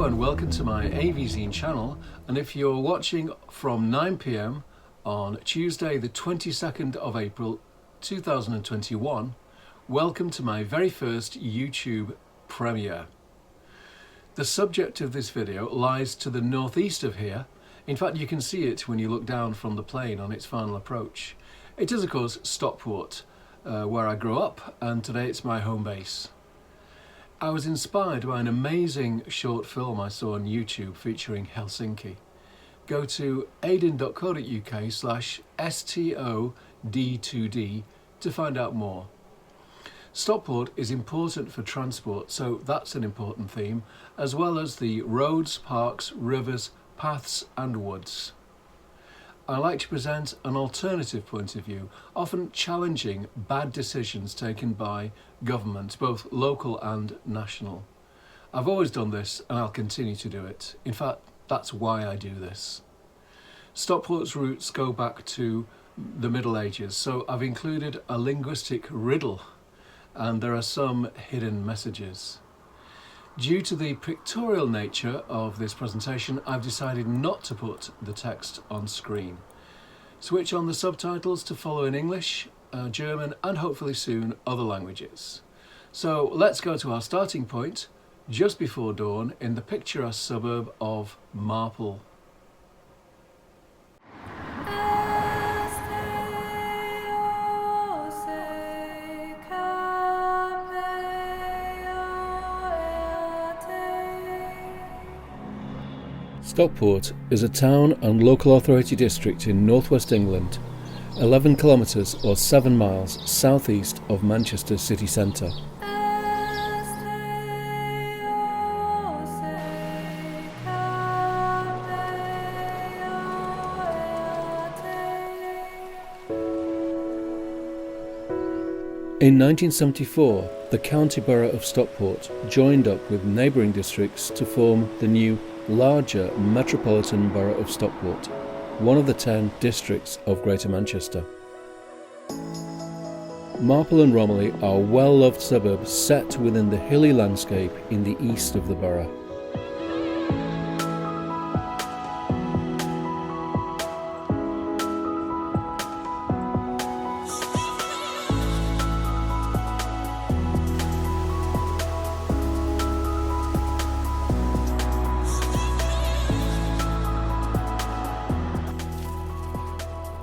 and welcome to my AV-Zine channel, and if you're watching from 9 p.m. on Tuesday the 22nd of April 2021, welcome to my very first YouTube premiere. The subject of this video lies to the northeast of here. In fact, you can see it when you look down from the plane on its final approach. It is of course Stockport, where I grew up, and today it's my home base. I was inspired by an amazing short film I saw on YouTube featuring Helsinki. Go to aidin.co.uk/STOD2D to find out more. Stockport is important for transport, so that's an important theme, as well as the roads, parks, rivers, paths and woods. I like to present an alternative point of view, often challenging bad decisions taken by government, both local and national. I've always done this and I'll continue to do it. In fact, that's why I do this. Stockport's roots go back to the Middle Ages, so I've included a linguistic riddle, and there are some hidden messages. Due to the pictorial nature of this presentation, I've decided not to put the text on screen. Switch on the subtitles to follow in English, German and hopefully soon other languages. So let's go to our starting point just before dawn in the picturesque suburb of Marple. Stockport is a town and local authority district in northwest England, 11 kilometres or 7 miles southeast of Manchester city centre. In 1974, the county borough of Stockport joined up with neighbouring districts to form the new larger metropolitan borough of Stockport, one of the 10 districts of Greater Manchester. Marple and Romiley are well-loved suburbs set within the hilly landscape in the east of the borough.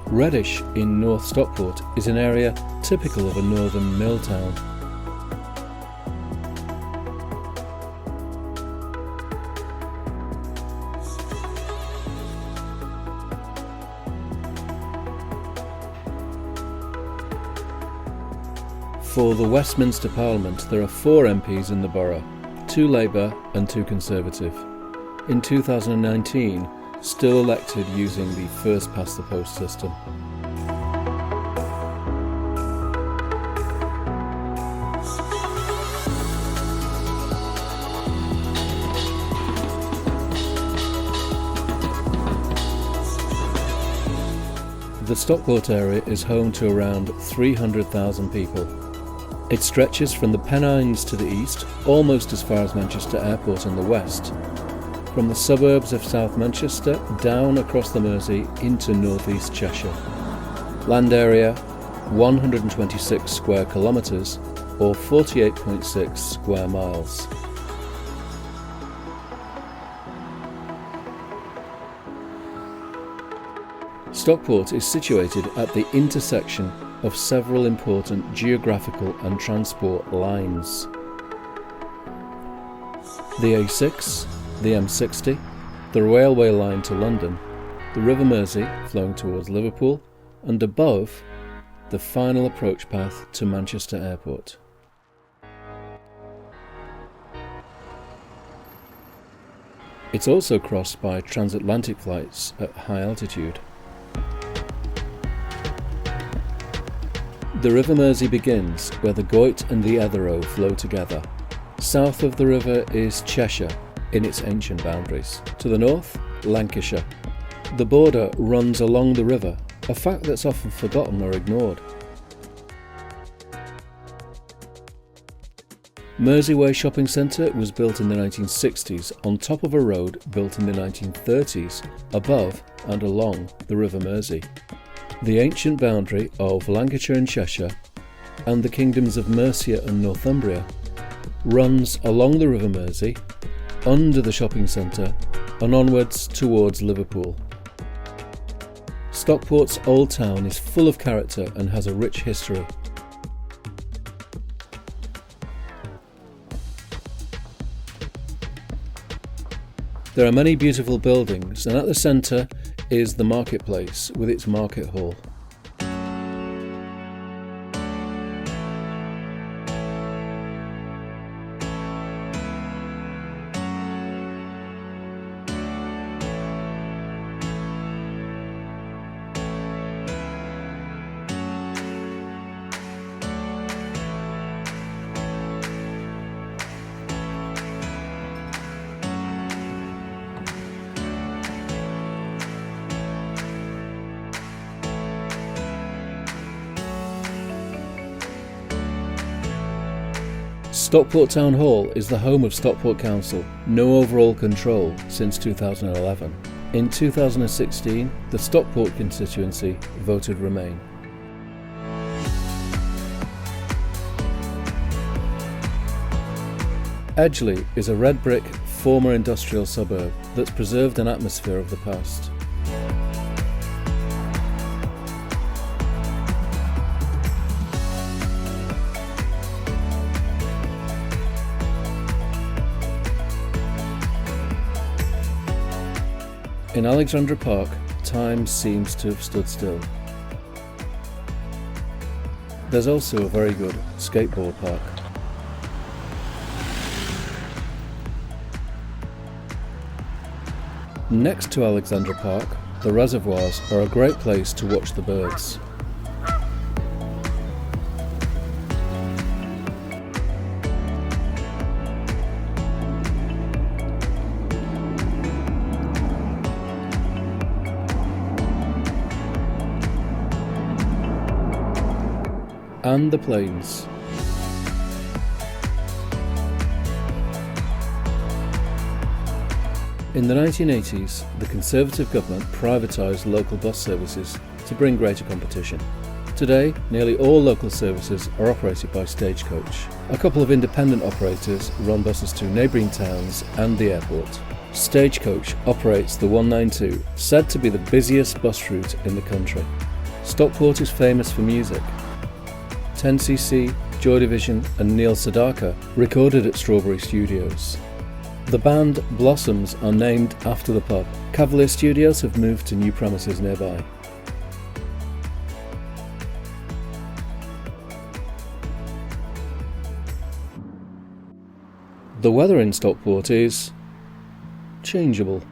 Reddish in North Stockport is an area typical of a northern mill town. For the Westminster Parliament there are 4 MPs in the borough, 2 Labour and 2 Conservative. In 2019, still elected using the first past the post system. The Stockport area is home to around 300,000 people. It stretches from the Pennines to the east, almost as far as Manchester Airport in the west, from the suburbs of South Manchester down across the Mersey into northeast Cheshire. Land area 126 square kilometres or 48.6 square miles. Stockport is situated at the intersection of several important geographical and transport lines. The A6, the M60, the railway line to London, the River Mersey flowing towards Liverpool, and above, the final approach path to Manchester Airport. It's also crossed by transatlantic flights at high altitude. The River Mersey begins where the Goyt and the Etherow flow together. South of the river is Cheshire in its ancient boundaries. To the north, Lancashire. The border runs along the river, a fact that's often forgotten or ignored. Mersey Shopping Centre was built in the 1960s on top of a road built in the 1930s above and along the River Mersey. The ancient boundary of Lancashire and Cheshire and the kingdoms of Mercia and Northumbria runs along the River Mersey, under the shopping centre and onwards towards Liverpool. Stockport's Old Town is full of character and has a rich history. There are many beautiful buildings, and at the centre is the marketplace with its market hall. Stockport Town Hall is the home of Stockport Council, no overall control since 2011. In 2016, the Stockport constituency voted Remain. Edgeley is a red brick former industrial suburb that's preserved an atmosphere of the past. In Alexandra Park, time seems to have stood still. There's also a very good skateboard park. Next to Alexandra Park, the reservoirs are a great place to watch the birds. And the plains. In the 1980s, the Conservative government privatised local bus services to bring greater competition. Today, nearly all local services are operated by Stagecoach. A couple of independent operators run buses to neighbouring towns and the airport. Stagecoach operates the 192, said to be the busiest bus route in the country. Stockport is famous for music. 10cc, Joy Division and Neil Sedaka recorded at Strawberry Studios. The band Blossoms are named after the pub. Cavalier Studios have moved to new premises nearby. The weather in Stockport is changeable.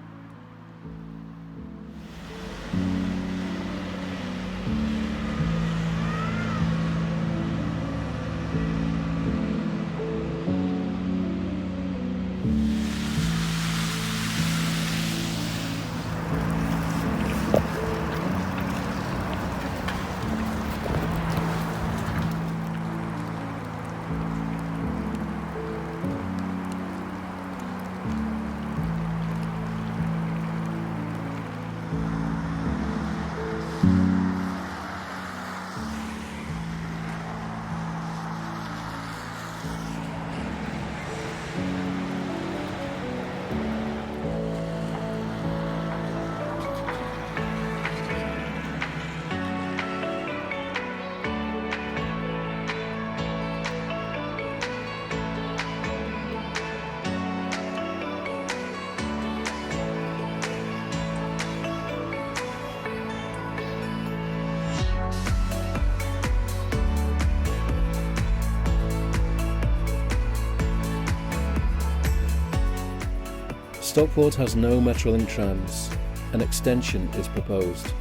Stockport has no Metrolink trams. An extension is proposed.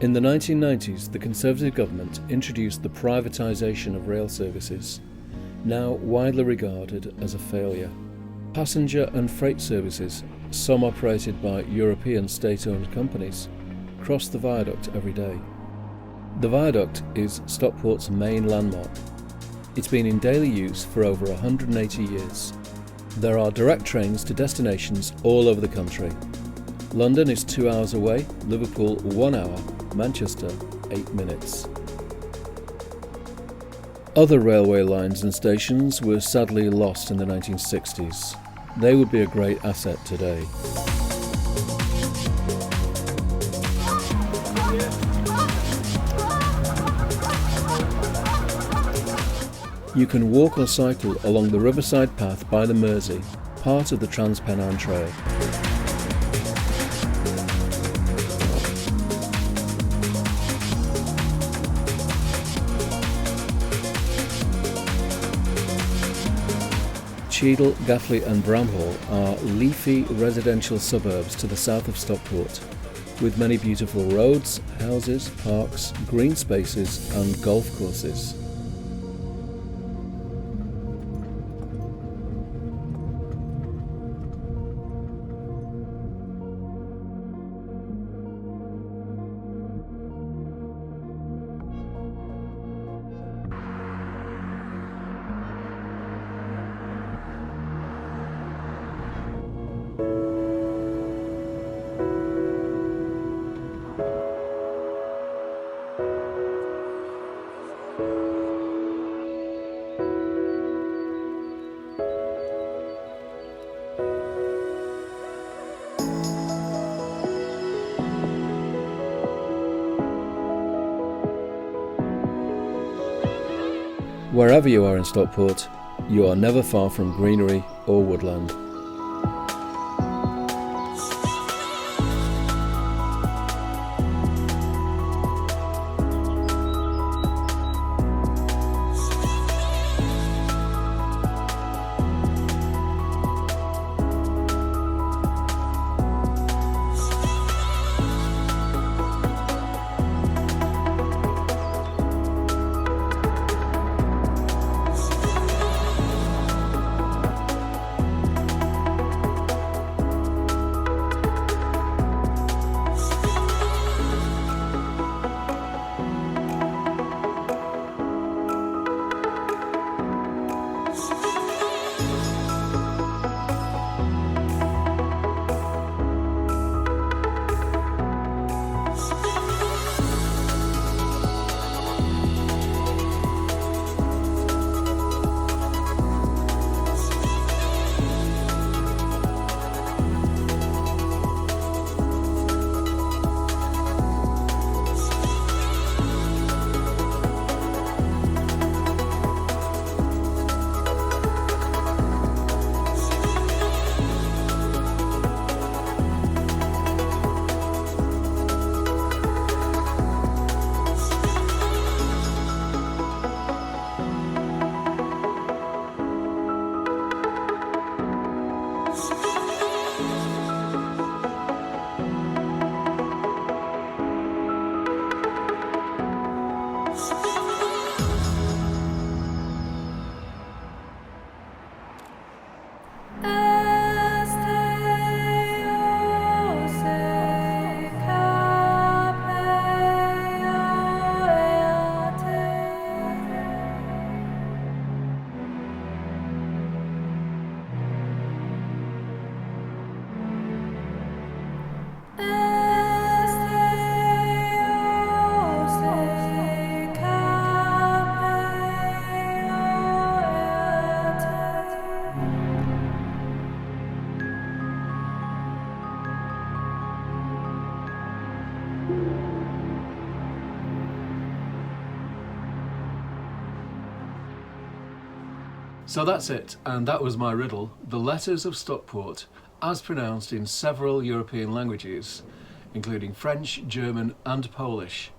In the 1990s, the Conservative government introduced the privatisation of rail services, now widely regarded as a failure. Passenger and freight services, some operated by European state-owned companies, cross the viaduct every day. The viaduct is Stockport's main landmark. It's been in daily use for over 180 years. There are direct trains to destinations all over the country. London is 2 hours away, Liverpool 1 hour, Manchester 8 minutes. Other railway lines and stations were sadly lost in the 1960s. They would be a great asset today. You can walk or cycle along the Riverside Path by the Mersey, part of the Transpennine Trail. Cheadle, Gatley and Bramhall are leafy residential suburbs to the south of Stockport, with many beautiful roads, houses, parks, green spaces and golf courses. Wherever you are in Stockport, you are never far from greenery or woodland. So that's it, and that was my riddle, the letters of Stockport, as pronounced in several European languages, including French, German and Polish.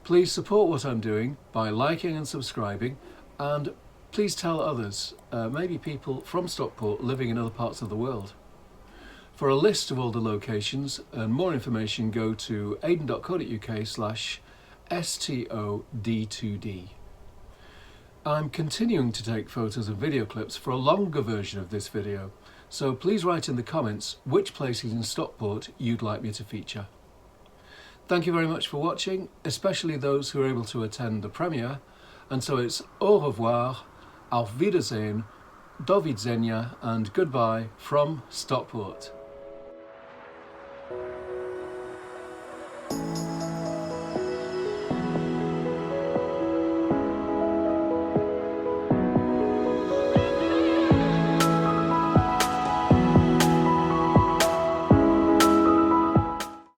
Please support what I'm doing by liking and subscribing, and please tell others, maybe people from Stockport living in other parts of the world. For a list of all the locations and more information, go to aiden.co.uk/STOD2D. I'm continuing to take photos and video clips for a longer version of this video, so please write in the comments which places in Stockport you'd like me to feature. Thank you very much for watching, especially those who are able to attend the premiere, and so it's au revoir, auf Wiedersehen, do widzenia and goodbye from Stockport.